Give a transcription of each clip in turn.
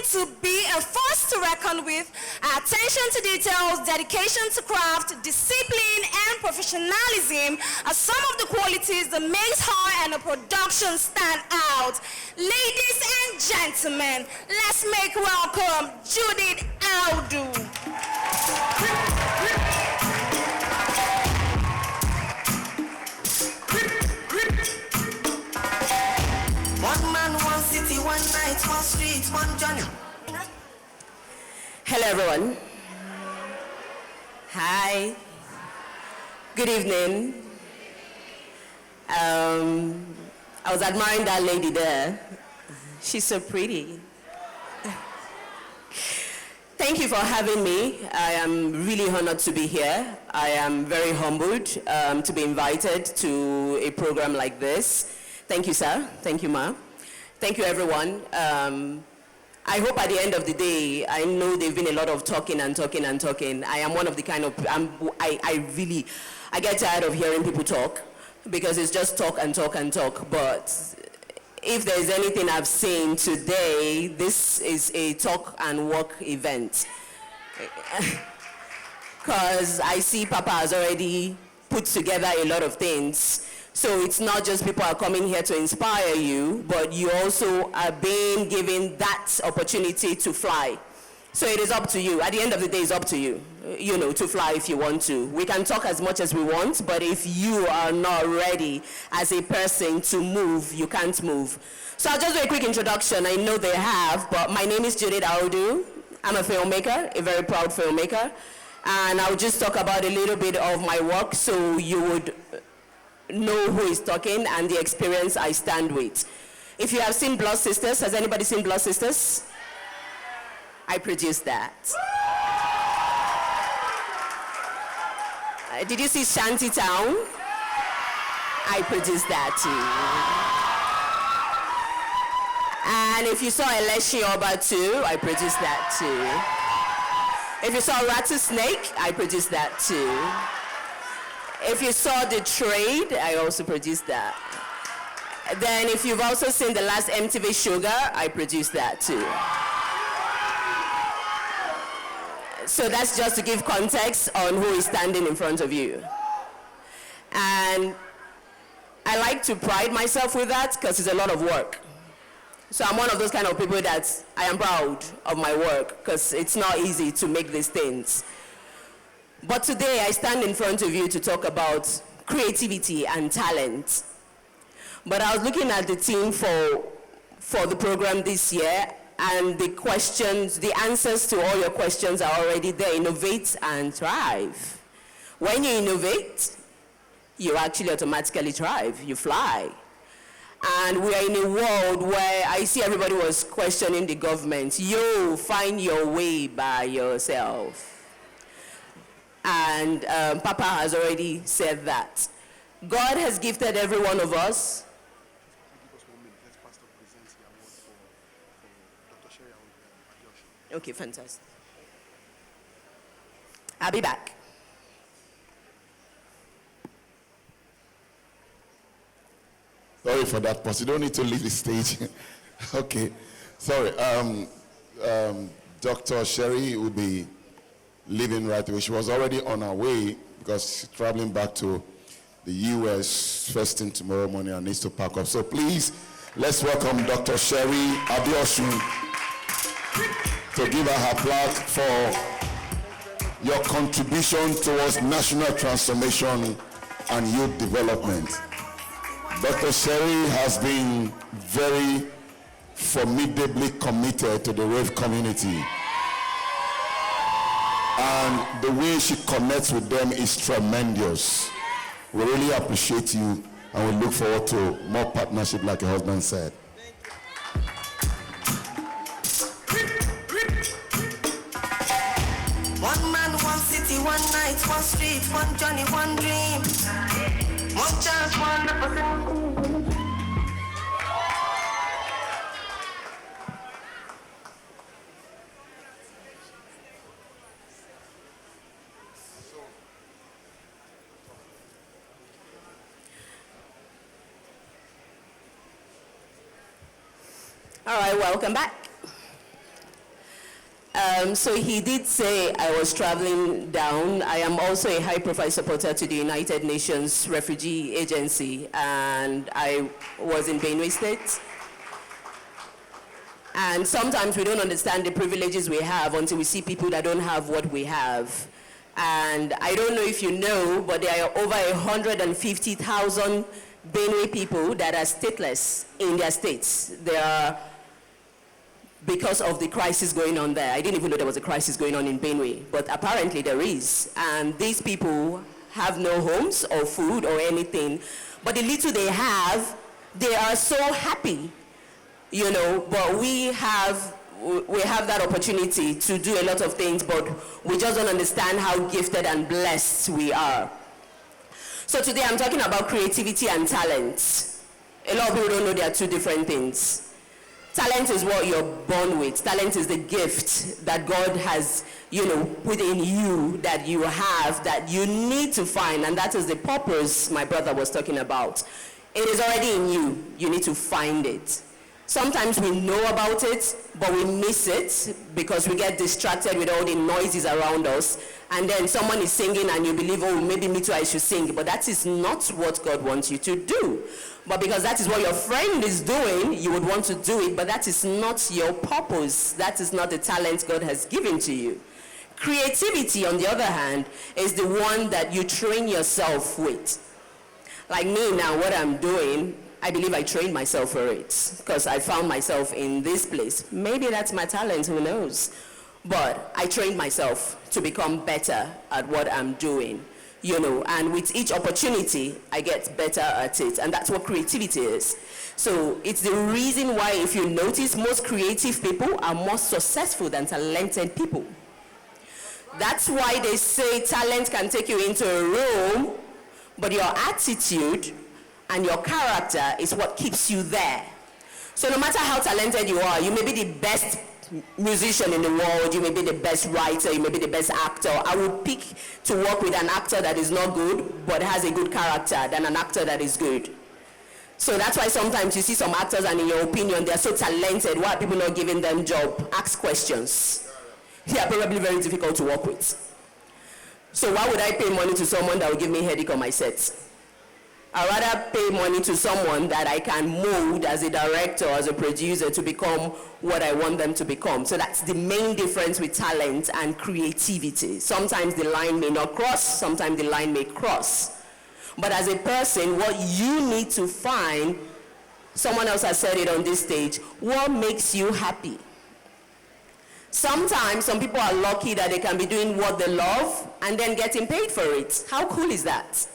to be a force to reckon with. Attention to details, dedication to craft, discipline, and professionalism are some of the qualities that makes her and her production stand out. Ladies and gentlemen, let's make welcome Judith Audu. One man, one city, one night, one street, one journey. Hello, everyone. Hi. Good evening. I was admiring that lady there. She's so pretty. Thank you for having me. I am really honored to be here. I am very humbled to be invited to a program like this. Thank you, sir. Thank you, ma. Thank you, everyone. I hope at the end of the day, I know there've been a lot of talking and talking and talking. I am one of the kind of, I get tired of hearing people talk because it's just talk and talk and talk. But if there's anything I've seen today, this is a talk and walk event. Because I see Papa has already put together a lot of things. So it's not just people are coming here to inspire you, but you also are being given that opportunity to fly. So it is up to you. At the end of the day, it's up to you, to fly if you want to. We can talk as much as we want, but if you are not ready as a person to move, you can't move. So I'll just do a quick introduction. I know they have, but my name is Judith Audu. I'm a filmmaker, a very proud filmmaker. And I'll just talk about a little bit of my work so you would know who is talking and the experience I stand with. If you have seen Blood Sisters, has anybody seen Blood Sisters? I produced that. Did you see Shantytown? I produced that too. And if you saw Eleshi Oba too, I produced that too. If you saw Rattlesnake, I produced that too. If you saw The Trade, I also produced that. Then if you've also seen the last MTV Sugar, I produced that too. So that's just to give context on who is standing in front of you. And I like to pride myself with that because it's a lot of work. So I'm one of those kind of people that I am proud of my work because it's not easy to make these things. But today I stand in front of you to talk about creativity and talent. But I was looking at the team for the program this year, and the answers to all your questions are already there. Innovate and thrive. When you innovate, you actually automatically thrive, you fly. And we are in a world where I see everybody was questioning the government. You find your way by yourself. And Papa has already said that. God has gifted every one of us. Okay, fantastic. I'll be back. Sorry for that, but you don't need to leave the stage. Okay, sorry. Dr. Sherry will be leaving right away. She was already on her way because she's traveling back to the U.S. first thing tomorrow morning and needs to pack up. So please, let's welcome Dr. Sherry Abiosun to give her her plaque for your contribution towards national transformation and youth development. Dr. Sherry has been very formidably committed to the rave community. And the way she connects with them is tremendous. We really appreciate you and we look forward to more partnership like your husband said. One man, one city, one night, one street, one journey, one dream. One chance, one opportunity. All right, welcome back. So he did say I was traveling down. I am also a high-profile supporter to the United Nations Refugee Agency, and I was in Benue State. And sometimes we don't understand the privileges we have until we see people that don't have what we have. And I don't know if you know, but there are over 150,000 Benue people that are stateless in their states. They are, because of the crisis going on there. I didn't even know there was a crisis going on in Benue, but apparently there is. And these people have no homes or food or anything, but the little they have, they are so happy, you know. But we have that opportunity to do a lot of things, but we just don't understand how gifted and blessed we are. So today I'm talking about creativity and talent. A lot of people don't know they are two different things. Talent is what you're born with. Talent is the gift that God has, you know, put in you, that you have, that you need to find, and that is the purpose my brother was talking about. It is already in you. You need to find it. Sometimes we know about it, but we miss it because we get distracted with all the noises around us, and then someone is singing and you believe, oh, maybe me too, I should sing. But that is not what God wants you to do. But because that is what your friend is doing, you would want to do it, but that is not your purpose. That is not the talent God has given to you. Creativity, on the other hand, is the one that you train yourself with. Like me now, what I'm doing, I believe I trained myself for it because I found myself in this place. Maybe that's my talent, who knows? But I trained myself to become better at what I'm doing, you know, and with each opportunity, I get better at it, and that's what creativity is. So it's the reason why, if you notice, most creative people are more successful than talented people. That's why they say talent can take you into a room, but your attitude and your character is what keeps you there. So no matter how talented you are, you may be the best musician in the world, you may be the best writer, you may be the best actor. I would pick to work with an actor that is not good but has a good character than an actor that is good. So that's why sometimes you see some actors and in your opinion they are so talented, why are people not giving them job? Ask questions. They are probably very difficult to work with. So why would I pay money to someone that will give me a headache on my set? I'd rather pay money to someone that I can mold as a director, as a producer, to become what I want them to become. So that's the main difference with talent and creativity. Sometimes the line may not cross, sometimes the line may cross. But as a person, what you need to find, someone else has said it on this stage, what makes you happy? Sometimes some people are lucky that they can be doing what they love and then getting paid for it. How cool is that?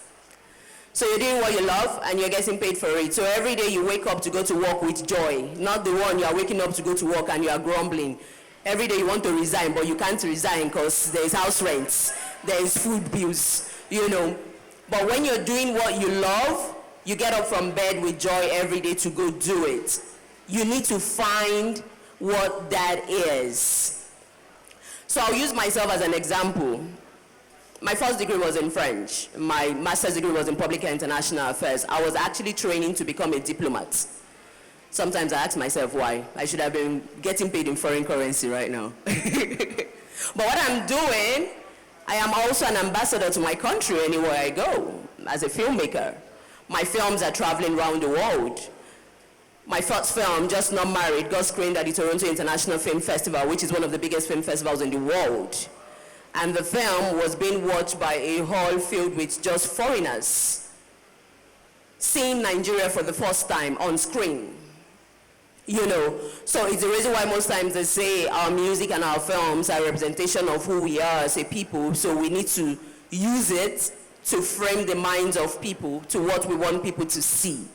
So you're doing what you love and you're getting paid for it. So every day you wake up to go to work with joy, not the one you are waking up to go to work and you are grumbling. Every day you want to resign, but you can't resign because there's house rents, there's food bills, you know. But when you're doing what you love, you get up from bed with joy every day to go do it. You need to find what that is. So I'll use myself as an example. My first degree was in French. My master's degree was in public and international affairs. I was actually training to become a diplomat. Sometimes I ask myself why. I should have been getting paid in foreign currency right now. But what I'm doing, I am also an ambassador to my country anywhere I go as a filmmaker. My films are traveling around the world. My first film, Just Not Married, got screened at the Toronto International Film Festival, which is one of the biggest film festivals in the world. And the film was being watched by a hall filled with just foreigners, seeing Nigeria for the first time on screen. You know, so it's the reason why most times they say our music and our films are a representation of who we are as a people, so we need to use it to frame the minds of people to what we want people to see.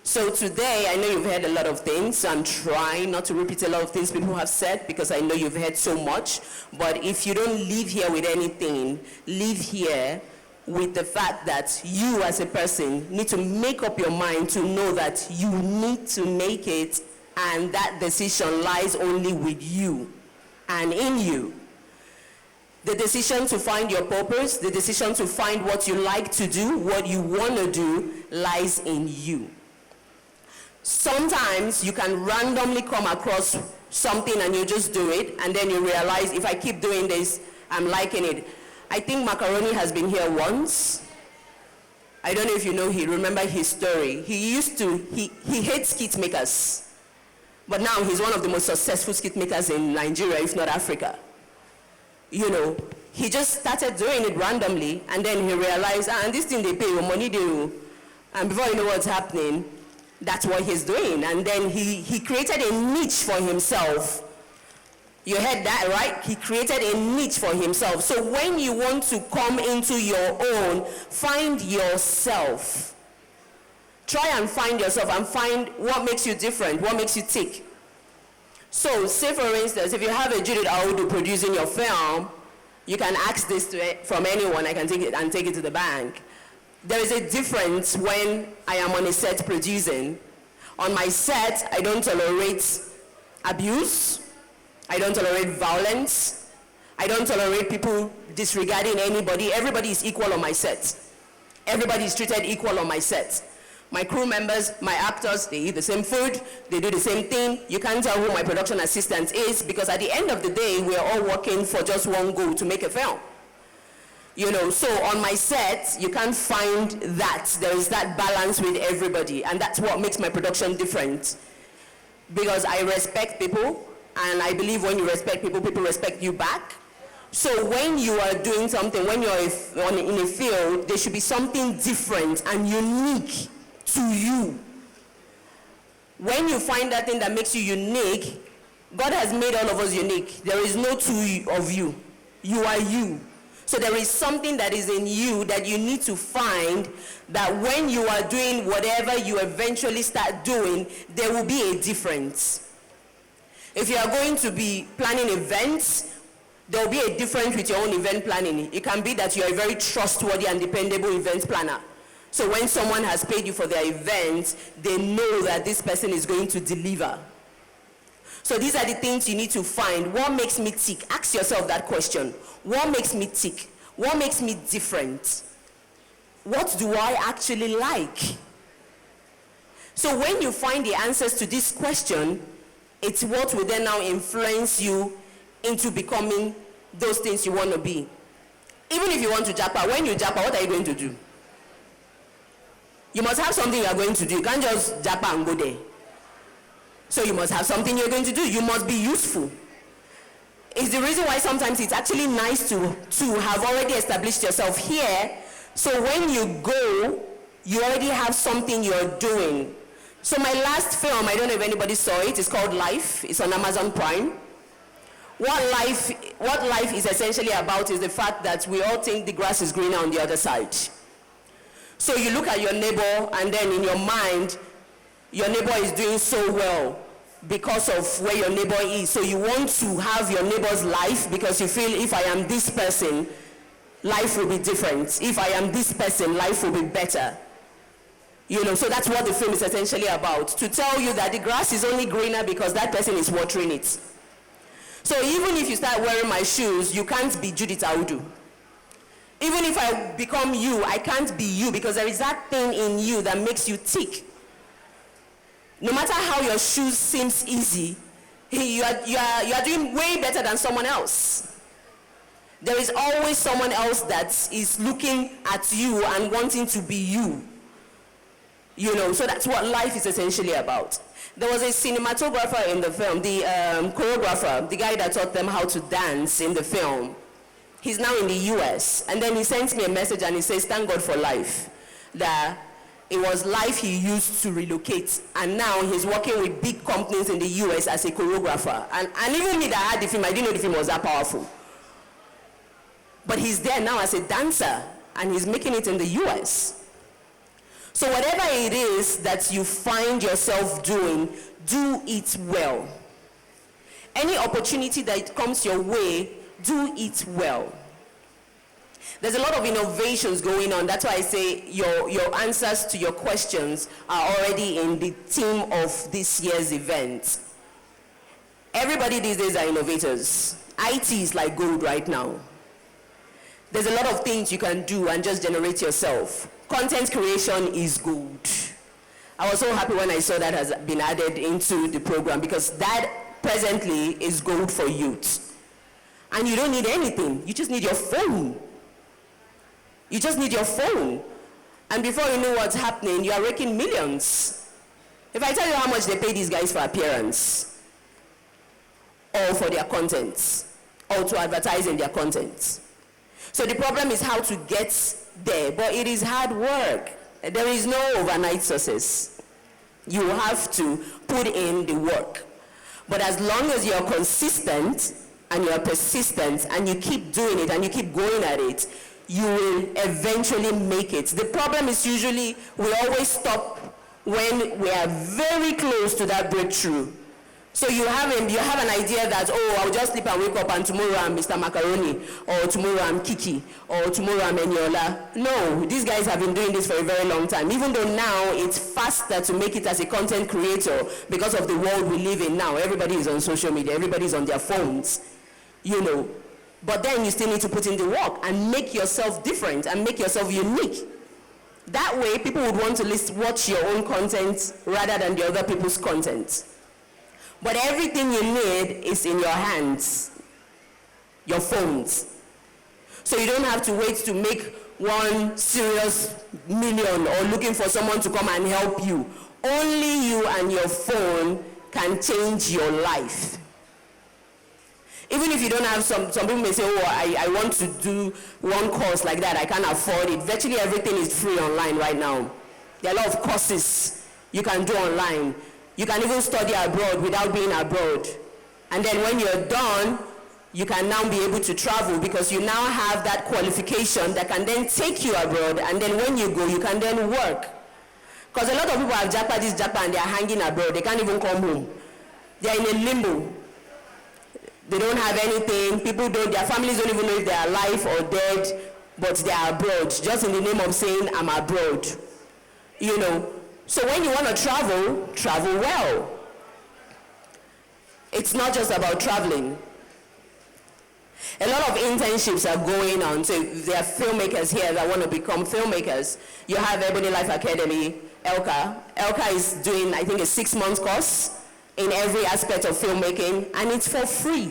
So today, I know you've heard a lot of things, so I'm trying not to repeat a lot of things people have said because I know you've heard so much, but if you don't leave here with anything, leave here with the fact that you as a person need to make up your mind to know that you need to make it, and that decision lies only with you and in you. The decision to find your purpose, the decision to find what you like to do, what you want to do, lies in you. Sometimes you can randomly come across something and you just do it, and then you realize, if I keep doing this, I'm liking it. I think Macaroni has been here once. I don't know if you know, remember his story. He hates skit makers. But now he's one of the most successful skit makers in Nigeria, if not Africa. You know, he just started doing it randomly, and then he realized, and this thing they pay, money they do. And before you know what's happening, that's what he's doing. And then he created a niche for himself. You heard that, right? He created a niche for himself. So when you want to come into your own, find yourself. Try and find yourself and find what makes you different, what makes you tick. So say for instance, if you have a Judith Audu producing your film, you can ask this from anyone. I can take it and take it to the bank. There is a difference when I am on a set producing. On my set, I don't tolerate abuse. I don't tolerate violence. I don't tolerate people disregarding anybody. Everybody is equal on my set. Everybody is treated equal on my set. My crew members, my actors, they eat the same food, they do the same thing. You can't tell who my production assistant is, because at the end of the day, we are all working for just one goal, to make a film. You know, so on my set, you can't find that. There is that balance with everybody, and that's what makes my production different. Because I respect people, and I believe when you respect people, people respect you back. So when you are doing something, when you're in a field, there should be something different and unique to you. When you find that thing that makes you unique, God has made all of us unique. There is no two of you. You are you. So there is something that is in you that you need to find, that when you are doing whatever you eventually start doing, there will be a difference. If you are going to be planning events, there will be a difference with your own event planning. It can be that you are a very trustworthy and dependable event planner. So when someone has paid you for their event, they know that this person is going to deliver. So these are the things you need to find. What makes me tick? Ask yourself that question. What makes me tick? What makes me different? What do I actually like? So when you find the answers to this question, it's what will then now influence you into becoming those things you want to be. Even if you want to japa, when you japa, what are you going to do? You must have something you are going to do. You can't just japa and go there. So you must have something you're going to do. You must be useful. It's the reason why sometimes it's actually nice to have already established yourself here. So when you go, you already have something you're doing. So my last film, I don't know if anybody saw it, it's called Life. It's on Amazon Prime. What life is essentially about is the fact that we all think the grass is greener on the other side. So you look at your neighbor, and then in your mind, your neighbor is doing so well because of where your neighbor is. So you want to have your neighbor's life because you feel, if I am this person, life will be different. If I am this person, life will be better. You know, so that's what the film is essentially about. To tell you that the grass is only greener because that person is watering it. So even if you start wearing my shoes, you can't be Judith Audu. Even if I become you, I can't be you, because there is that thing in you that makes you tick. No matter how your shoes seems easy, you are doing way better than someone else. There is always someone else that is looking at you and wanting to be you. You know, so that's what life is essentially about. There was a cinematographer in the film, the choreographer, the guy that taught them how to dance in the film. He's now in the US. And then he sends me a message and he says, thank God for life. That it was life he used to relocate. And now he's working with big companies in the US as a choreographer. And even me that had the film, I didn't know the film was that powerful. But he's there now as a dancer, and he's making it in the US. So whatever it is that you find yourself doing, do it well. Any opportunity that comes your way, do it well. There's a lot of innovations going on. That's why I say your answers to your questions are already in the theme of this year's event. Everybody these days are innovators. IT is like gold right now. There's a lot of things you can do and just generate yourself. Content creation is gold. I was so happy when I saw that has been added into the program, because that presently is gold for youth. And you don't need anything. You just need your phone. You just need your phone. And before you know what's happening, you are raking millions. If I tell you how much they pay these guys for appearance, or for their content, or to advertise in their content. So the problem is how to get there, but it is hard work. There is no overnight success. You have to put in the work. But as long as you're consistent and you're persistent and you keep doing it and you keep going at it, you will eventually make it. The problem is usually we always stop when we are very close to that breakthrough. So you have an idea that, oh, I'll just sleep and wake up and tomorrow I'm Mr. Macaroni, or tomorrow I'm Kiki, or tomorrow I'm Eniola. No, these guys have been doing this for a very long time. Even though now it's faster to make it as a content creator because of the world we live in now. Everybody is on social media, everybody's on their phones, you know. But then you still need to put in the work and make yourself different and make yourself unique. That way, people would want to watch your own content rather than the other people's content. But everything you need is in your hands, your phones. So you don't have to wait to make one serious million or looking for someone to come and help you. Only you and your phone can change your life. Even if you don't have some people may say, oh, I want to do one course like that, I can't afford it. Virtually everything is free online right now. There are a lot of courses you can do online. You can even study abroad without being abroad. And then when you're done, you can now be able to travel because you now have that qualification that can then take you abroad, and then when you go, you can then work. Because a lot of people have Japan, and they're hanging abroad. They can't even come home. They're in a limbo. They don't have anything. Their families don't even know if they're alive or dead, but they're abroad, just in the name of saying, I'm abroad. You know. So when you want to travel, travel well. It's not just about traveling. A lot of internships are going on. So if there are filmmakers here that want to become filmmakers, you have Ebony Life Academy, ELCA. ELCA is doing, I think, a 6-month course in every aspect of filmmaking, and it's for free.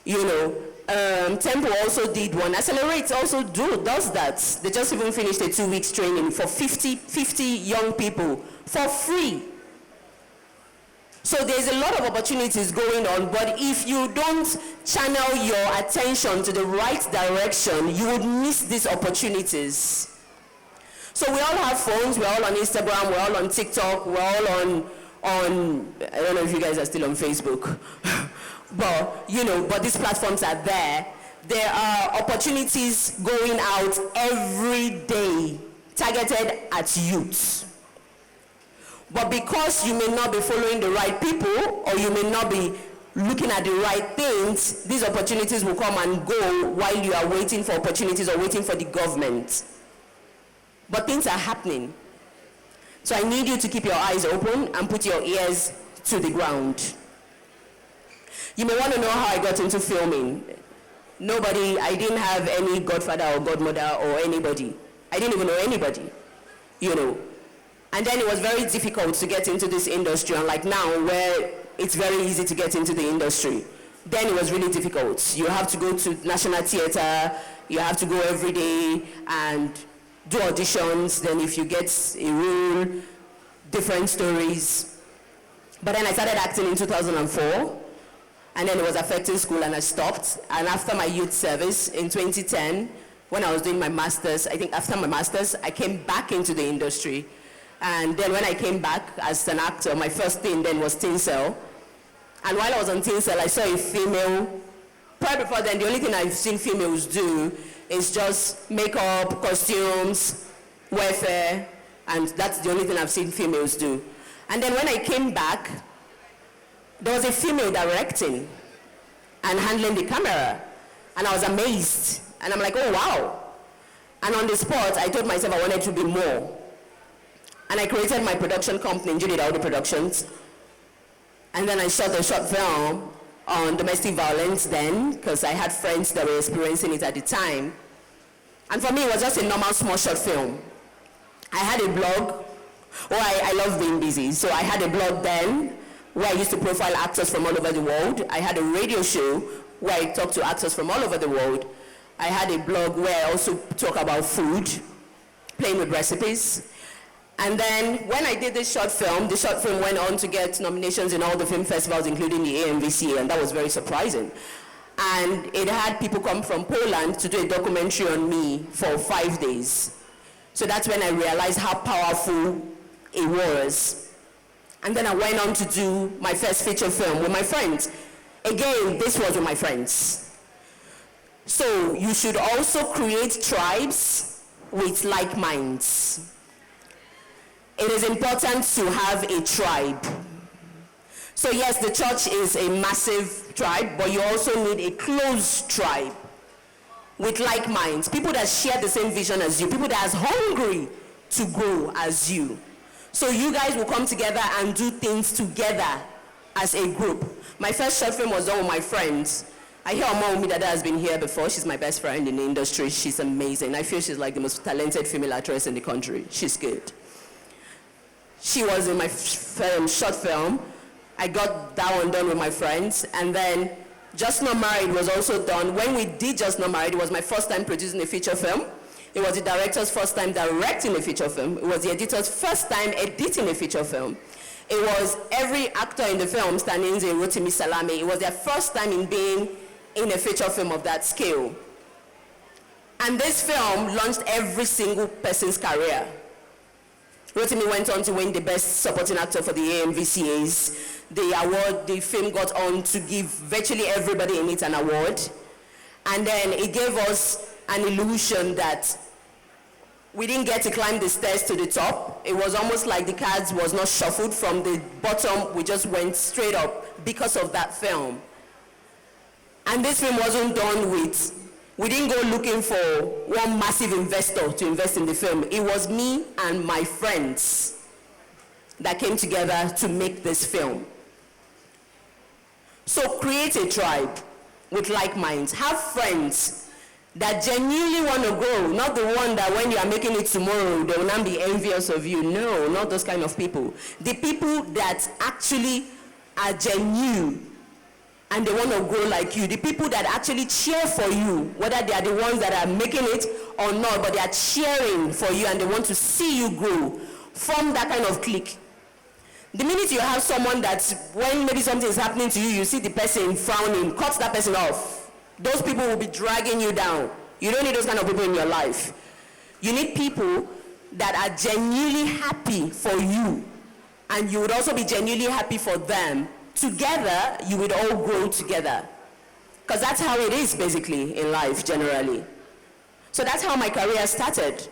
You know, Tempo also did one. Accelerate also does that. They just even finished a 2 weeks training for 50 young people for free. So there's a lot of opportunities going on, but if you don't channel your attention to the right direction, you would miss these opportunities. So we all have phones, we're all on Instagram, we're all on TikTok, we're all on I don't know if you guys are still on Facebook. But these platforms are there. There are opportunities going out every day targeted at youth. But because you may not be following the right people, or you may not be looking at the right things, these opportunities will come and go while you are waiting for opportunities or waiting for the government. But things are happening. So I need you to keep your eyes open and put your ears to the ground. You may want to know how I got into filming. I didn't have any godfather or godmother or anybody. I didn't even know anybody, you know. And then it was very difficult to get into this industry, unlike now where it's very easy to get into the industry. Then it was really difficult. You have to go to National Theatre, you have to go every day and do auditions, then if you get a role, different stories. But then I started acting in 2004, and then it was affecting school and I stopped. And after my youth service in 2010, when I was doing my master's, I think after my master's, I came back into the industry. And then when I came back as an actor, my first thing then was Teen Cell. And while I was on Teen Cell, I saw a female. Prior before then, the only thing I've seen females do is just makeup, costumes, welfare, and that's the only thing I've seen females do. And then when I came back, there was a female directing and handling the camera. And I was amazed. And I'm like, oh, wow. And on the spot, I told myself I wanted to be more. And I created my production company, Judith Audu Productions. And then I shot a short film on domestic violence then, because I had friends that were experiencing it at the time. And for me, it was just a normal small short film. I had a blog. I love being busy. So I had a blog then, where I used to profile actors from all over the world. I had a radio show where I talked to actors from all over the world. I had a blog where I also talk about food, playing with recipes. And then when I did this short film, the short film went on to get nominations in all the film festivals, including the AMVCA, and that was very surprising. And it had people come from Poland to do a documentary on me for 5 days. So that's when I realized how powerful it was. And then I went on to do my first feature film with my friends. Again, this was with my friends. So you should also create tribes with like minds. It is important to have a tribe. So yes, the church is a massive tribe, but you also need a close tribe with like minds, people that share the same vision as you, people that are hungry to grow as you. So you guys will come together and do things together as a group. My first short film was done with my friends. I hear Oma Dada has been here before. She's my best friend in the industry. She's amazing. I feel she's like the most talented female actress in the country. She's good. She was in my short film. I got that one done with my friends. And then Just Not Married was also done. When we did Just Not Married, it was my first time producing a feature film. It was the director's first time directing a feature film. It was the editor's first time editing a feature film. It was every actor in the film, Staninze, Rotimi Salame, it was their first time in being in a feature film of that scale. And this film launched every single person's career. Rotimi went on to win the Best Supporting Actor for the AMVCAs. The award, the film got on to give virtually everybody in it an award. And then it gave us an illusion that we didn't get to climb the stairs to the top. It was almost like the cards was not shuffled from the bottom. We just went straight up because of that film. And this film wasn't done with, we didn't go looking for one massive investor to invest in the film. It was me and my friends that came together to make this film. So create a tribe with like minds. Have friends that genuinely want to grow, not the one that when you are making it tomorrow, they will not be envious of you. No, not those kind of people. The people that actually are genuine and they want to grow like you. The people that actually cheer for you, whether they are the ones that are making it or not, but they are cheering for you and they want to see you grow. Form that kind of clique. The minute you have someone that when maybe something is happening to you, you see the person frowning, cut that person off. Those people will be dragging you down. You don't need those kind of people in your life. You need people that are genuinely happy for you, and you would also be genuinely happy for them. Together, you would all grow together. Because that's how it is basically in life generally. So that's how my career started.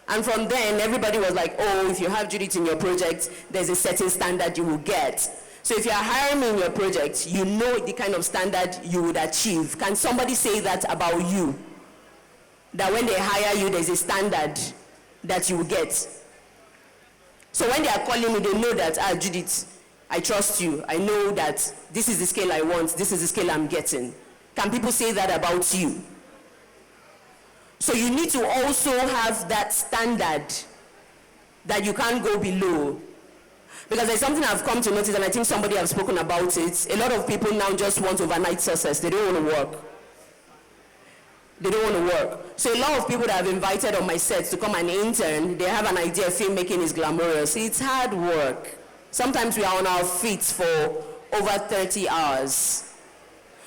And from then, everybody was like, oh, if you have Judith in your project, there's a certain standard you will get. So if you're hiring me in your project, you know the kind of standard you would achieve. Can somebody say that about you? That when they hire you, there's a standard that you will get. So when they are calling me, they know that, Judith, I trust you. I know that this is the scale I want. This is the scale I'm getting. Can people say that about you? So you need to also have that standard that you can't go below. Because there's something I've come to notice, and I think somebody has spoken about it. A lot of people now just want overnight success. They don't want to work. They don't want to work. So a lot of people that I've invited on my sets to come and intern, they have an idea filmmaking is glamorous. It's hard work. Sometimes we are on our feet for over 30 hours.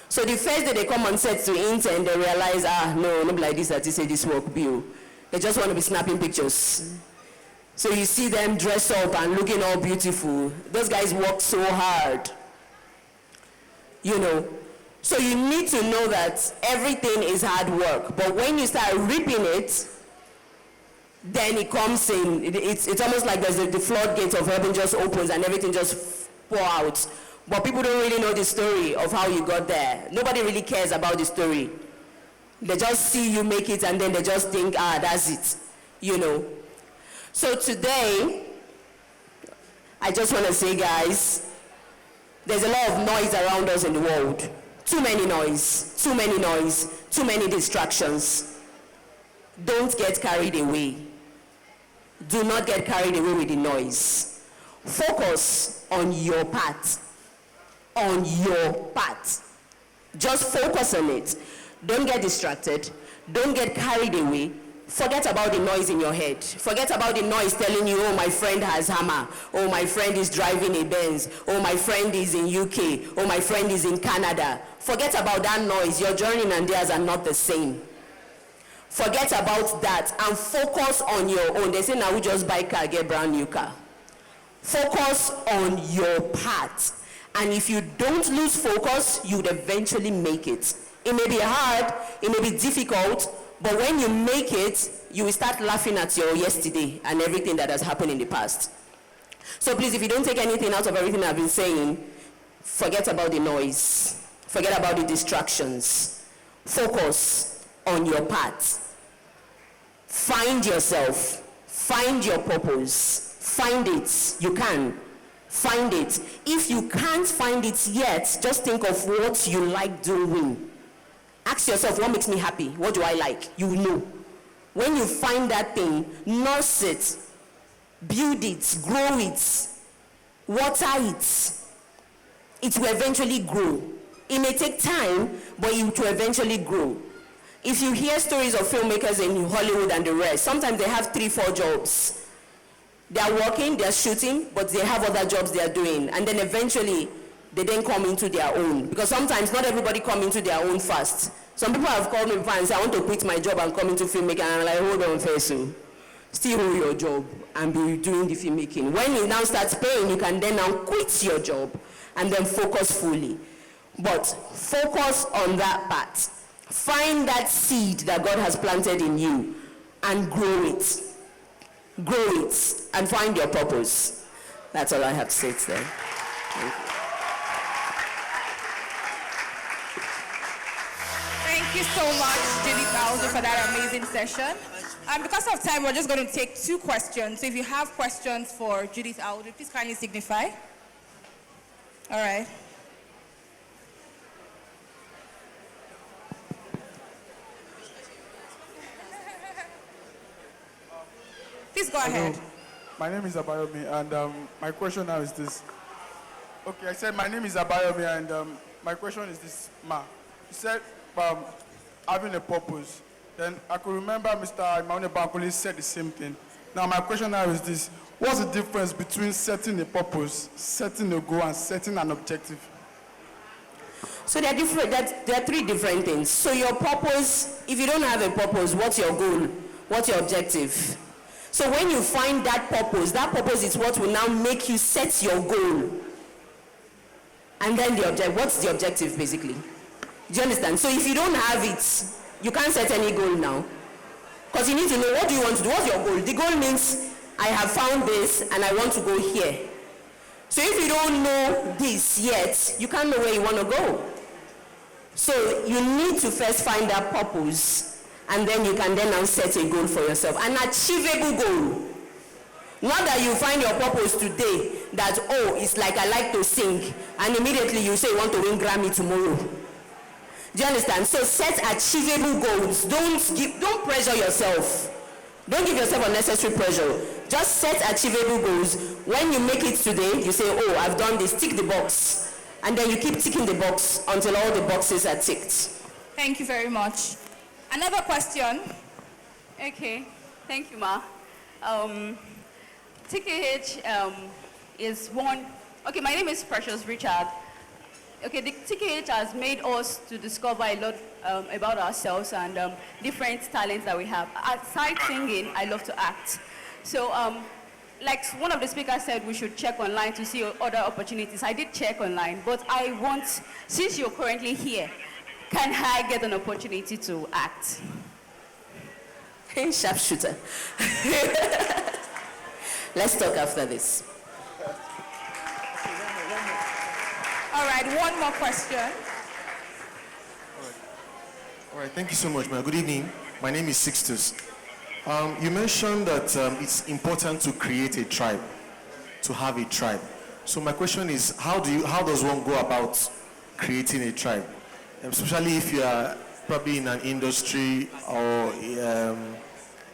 So the first day they come on set to intern, they realize, no, not like this, that they say this work bill. They just want to be snapping pictures. So you see them dress up and looking all beautiful. Those guys work so hard. You know. So you need to know that everything is hard work. But when you start reaping it, then it comes in. It's almost like there's the floodgate of heaven just opens and everything just pour out. But people don't really know the story of how you got there. Nobody really cares about the story. They just see you make it and then they just think, that's it. You know. So today, I just want to say, guys, there's a lot of noise around us in the world. Too many noise, too many noise, too many distractions. Don't get carried away. Do not get carried away with the noise. Focus on your path. on your part. Just focus on it. Don't get distracted. Don't get carried away. Forget about the noise in your head. Forget about the noise telling you, oh, my friend has hammer. Oh, my friend is driving a Benz. Oh, my friend is in UK. Oh, my friend is in Canada. Forget about that noise. Your journey and theirs are not the same. Forget about that and focus on your own. They say now we just buy car, get brand new car. Focus on your part. And if you don't lose focus, you would eventually make it. It may be hard, it may be difficult, but when you make it, you will start laughing at your yesterday and everything that has happened in the past. So please, if you don't take anything out of everything I've been saying, forget about the noise. Forget about the distractions. Focus on your part. Find yourself. Find your purpose. Find it. You can. Find it. If you can't find it yet, just think of what you like doing. Ask yourself, what makes me happy? What do I like? You know. When you find that thing, nurse it, build it, grow it, water it. It will eventually grow. It may take time, but it will eventually grow. If you hear stories of filmmakers in Hollywood and the rest, sometimes they have 3-4 jobs. They are working, they are shooting, but they have other jobs they are doing. And then eventually, they then come into their own. Because sometimes not everybody come into their own fast. Some people have called me before and said, I want to quit my job and come into filmmaking. And I'm like, hold on first, so still hold your job and be doing the filmmaking. When it now starts paying, you can then now quit your job and then focus fully. But focus on that part. Find that seed that God has planted in you and grow it. Grow it and find your purpose. That's all I have to say today. Thank you. Thank you so much, Judith Audu, for that amazing session. Because of time, we're just going to take 2 questions. So if you have questions for Judith Audu, please kindly signify. All right. Please go ahead. My name is Abayomi, and my question now is this. Okay, I said my name is Abayomi, and my question is this, Ma. You said having a purpose. Then I could remember Mr. Imane Bankole said the same thing. Now my question now is this. What's the difference between setting a purpose, setting a goal, and setting an objective? So there are 3 different things. So your purpose, if you don't have a purpose, what's your goal? What's your objective? So when you find that purpose is what will now make you set your goal. And then what's the objective basically? Do you understand? So if you don't have it, you can't set any goal now. Because you need to know, what do you want to do? What's your goal? The goal means, I have found this and I want to go here. So if you don't know this yet, you can't know where you want to go. So you need to first find that purpose, and then you can then now set a goal for yourself. An achievable goal. Not that you find your purpose today, that, oh, it's like I like to sing, and immediately you say you want to win Grammy tomorrow. Do you understand? So set achievable goals. Don't pressure yourself. Don't give yourself unnecessary pressure. Just set achievable goals. When you make it today, you say, oh, I've done this, tick the box. And then you keep ticking the box until all the boxes are ticked. Thank you very much. Another question. Okay, thank you, Ma. TKH is one. Okay, my name is Precious Richard. Okay, the TKH has made us to discover a lot about ourselves and different talents that we have. Aside singing, I love to act. So, like one of the speakers said, we should check online to see other opportunities. I did check online, but I want, since you're currently here, can I get an opportunity to act? Sharpshooter. Let's talk after this. All right, one more question. All right, thank you so much, ma'am. Good evening. My name is Sixtus. You mentioned that it's important to create a tribe, to have a tribe. So my question is, how does one go about creating a tribe? Especially if you are probably in an industry or a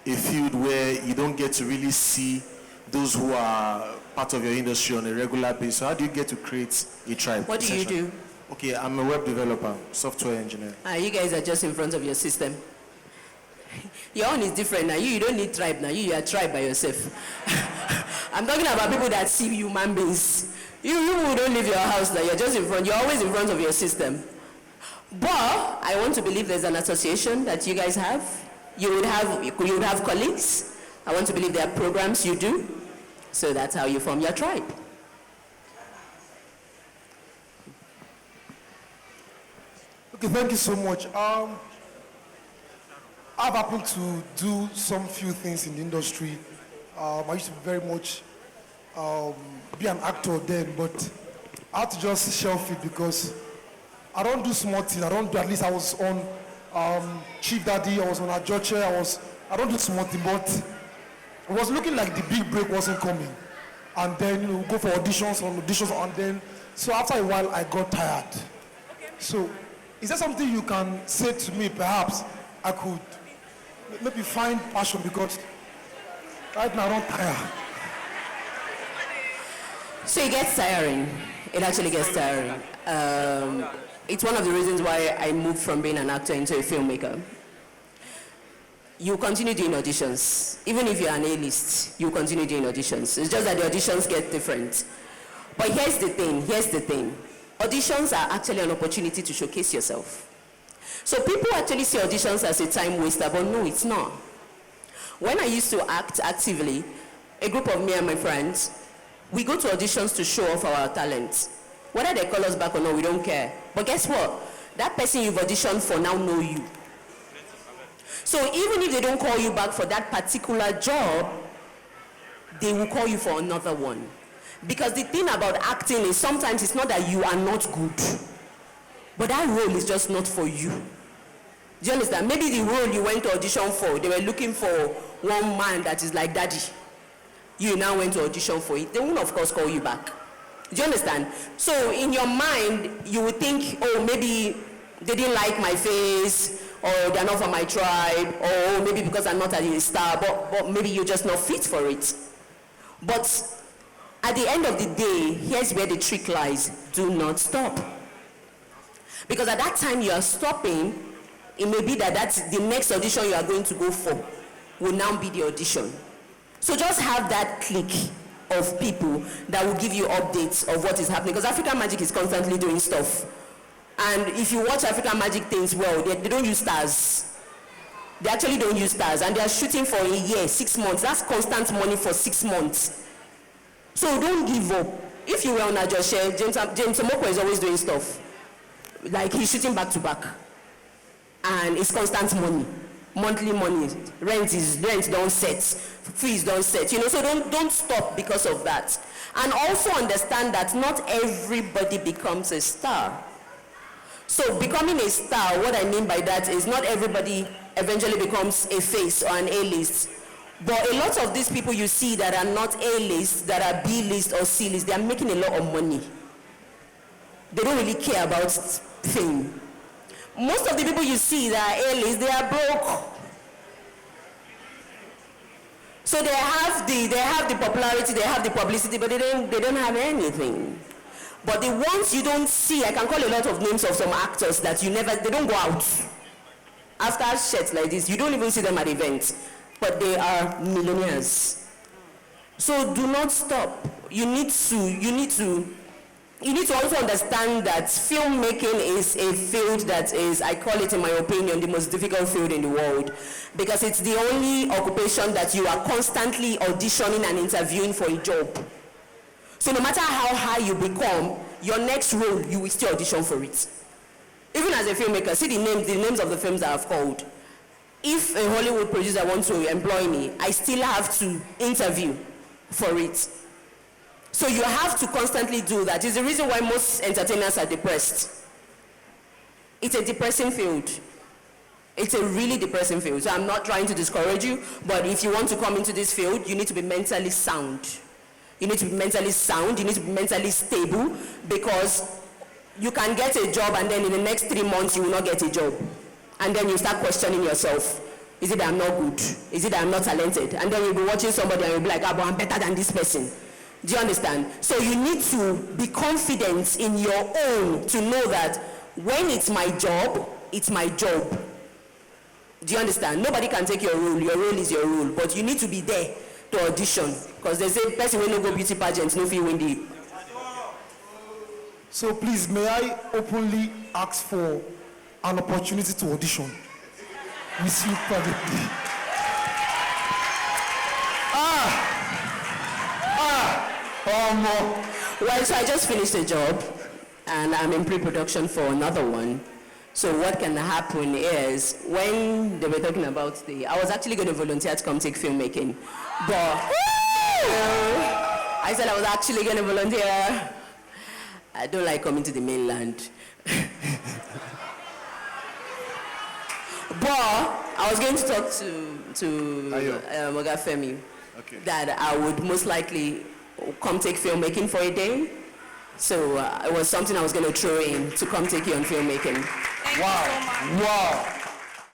field where you don't get to really see those who are part of your industry on a regular basis. So how do you get to create a tribe? What do you do? Okay, I'm a web developer, software engineer. You guys are just in front of your system. Your own is different now. You don't need tribe now. You are tribe by yourself. I'm talking about people that see human beings. You who don't leave your house now. You're just in front. You're always in front of your system. But I want to believe there's an association that you guys have. You would have colleagues. I want to believe there are programs you do. So that's how you form your tribe. Okay, thank you so much. I've happened to do some few things in the industry. I used to very much be an actor then, but I had to just shelf it because I don't do small things. I don't do, at least I was on Chief Daddy, I was on Ajoche, I don't do small things, but it was looking like the big break wasn't coming. And then, you know, go for auditions, and then, so after a while, I got tired. So, is there something you can say to me, perhaps I could maybe find passion, because right now I don't tire. So it gets tiring. It actually gets tiring. It's one of the reasons why I moved from being an actor into a filmmaker. You continue doing auditions. Even if you're an A-list, you continue doing auditions. It's just that the auditions get different. But here's the thing. Auditions are actually an opportunity to showcase yourself. So people actually see auditions as a time waster, but no, it's not. When I used to act actively, a group of me and my friends, we go to auditions to show off our talents. Whether they call us back or not, we don't care. But guess what? That person you've auditioned for now know you. So even if they don't call you back for that particular job, they will call you for another one. Because the thing about acting is sometimes it's not that you are not good, but that role is just not for you. Do you understand? Maybe the role you went to audition for, they were looking for one man that is like daddy. You now went to audition for it. They won't, of course, call you back. Do you understand? So in your mind, you would think, oh, maybe they didn't like my face, or they're not from my tribe, or maybe because I'm not a star, but maybe you're just not fit for it. But at the end of the day, here's where the trick lies. Do not stop. Because at that time you are stopping, it may be that that's the next audition you are going to go for will now be the audition. So just have that clique of people that will give you updates of what is happening. Because African Magic is constantly doing stuff. And if you watch African Magic things well, they don't use stars. They actually don't use stars. And they are shooting for a year, 6 months. That's constant money for 6 months. So don't give up. If you were on a Josh, James Omoko is always doing stuff. Like he's shooting back to back. And it's constant money. Monthly money. Rent don't set. Fees don't set. You know, so don't stop because of that. And also understand that not everybody becomes a star. So becoming a star, what I mean by that is not everybody eventually becomes a face or an A-list. But a lot of these people you see that are not A-list, that are B-list or C-list, they are making a lot of money. They don't really care about fame. Most of the people you see that are A-list, they are broke. So they have the popularity, they have the publicity, but they don't have anything. But the ones you don't see, I can call a lot of names of some actors that they don't go out. After shirts like this, you don't even see them at events. But they are millionaires. So do not stop. You need to also understand that filmmaking is a field that is, I call it in my opinion, the most difficult field in the world. Because it's the only occupation that you are constantly auditioning and interviewing for a job. So no matter how high you become, your next role, you will still audition for it. Even as a filmmaker, see the names of the films that I've called. If a Hollywood producer wants to employ me, I still have to interview for it. So you have to constantly do that. It's the reason why most entertainers are depressed. It's a depressing field. It's a really depressing field. So I'm not trying to discourage you, but if you want to come into this field, you need to be mentally sound. You need to be mentally sound, you need to be mentally stable, because you can get a job and then in the next 3 months you will not get a job. And then you start questioning yourself. Is it that I'm not good? Is it that I'm not talented? And then you'll be watching somebody and you'll be like, but I'm better than this person. Do you understand? So you need to be confident in your own to know that when it's my job, it's my job. Do you understand? Nobody can take your role. Your role is your role. But you need to be there to audition. Because they say, person will not go beauty pageant, no fee win the. So please, may I openly ask for an opportunity to audition with you privately? Well, so I just finished a job and I'm in pre-production for another one. So what can happen is when they were talking about I was actually going to volunteer to come take filmmaking, but I said I was actually going to volunteer. I don't like coming to the mainland. But I was going to talk to Moga Femi that I would most likely come take filmmaking for a day. So it was something I was going to throw in to come take you on filmmaking. Thank you so much. Wow.